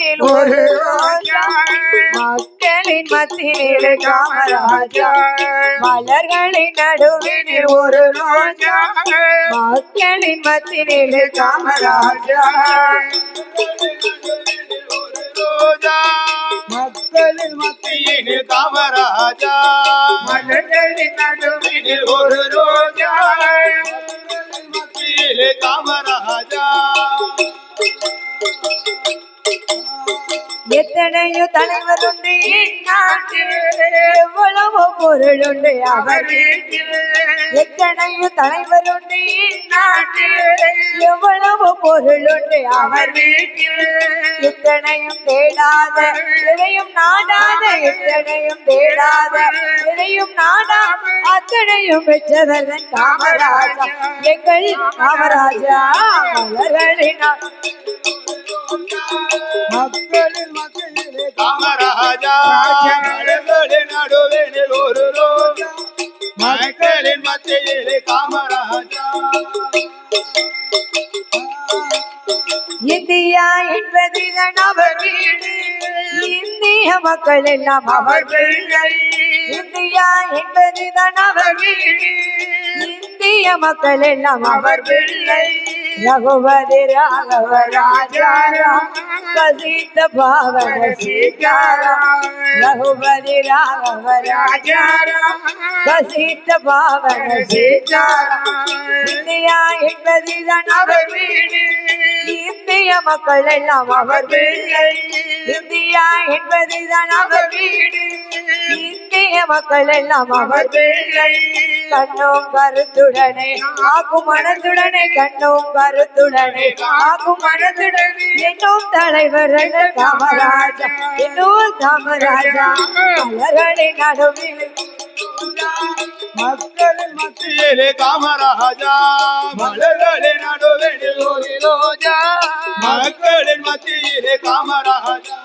நடுவினில் ஒரு ரோஜா மக்களின் மத்தியிலே காமராஜா மலர்களின் நடுவினில் ஒரு ரோஜா மக்களின் மத்தியிலே காமராஜா மக்களின் மத்தியிலே காமராஜா மலர்களின் நடுவினில் ஒரு ரோஜா மத்தியிலே காமராஜா எத்தனையோ தலைவர் உண்டு இந்நாட்டில் எவ்வளவோ பொருள் உண்டு அவர் வீட்டில் எத்தனையோ தலைவர் உண்டு இந்நாட்டில் எவ்வளவோ பொருள் உண்டு அவர் வீட்டில் எத்தனையும் தேடாத எதையும் நாடாத எத்தனையும் தேடாத எதையும் நாடாத அத்தனையும் பெற்றவர்கள் காமராஜா எங்கள் காமராஜா மலர்களின் மக்களின் மத்தியிலே காமராஜா மலர்களின் நடுவினில் ஒரு ரோஜா மக்களின் மத்தியிலே காமராஜா இந்தியா என்பதுதான் அவர் வீடு இந்திய மக்கள் எல்லாம் அவர் பிள்ளை இந்தியா என்பதுதான் அவர் வீடு இந்திய மக்கள் எல்லாம் அவர் பிள்ளை ரகுபதி ராகவ ராஜாராம் கசித்த பாவன சீதாராம் ரகுபதி ராகவ ராஜாராம் கசித்த பாவன சீதாராம் இந்தியா என்பதுதான் அவர் வீடு இந்திய மக்கள் எல்லாம் அவர் பிள்ளை இந்தியா என்பதுதான் அவர் வீடு இந்திய மக்கள் எல்லாம் அவர் பிள்ளை கண்ணும் கருத்துடனே ஆகும் மனத்துடனே கண்ணும் கருத்துடனே ஆகும் மனத்துடனே என்னும் தலைவர் காமராஜா என்னும் காமராஜா மலர்களின் நடுவில் மக்களின் மத்தியிலே காமராஜா மலர்களின் நடுவில் ஒரு ரோஜா மக்களின் மத்தியிலே காமராஜா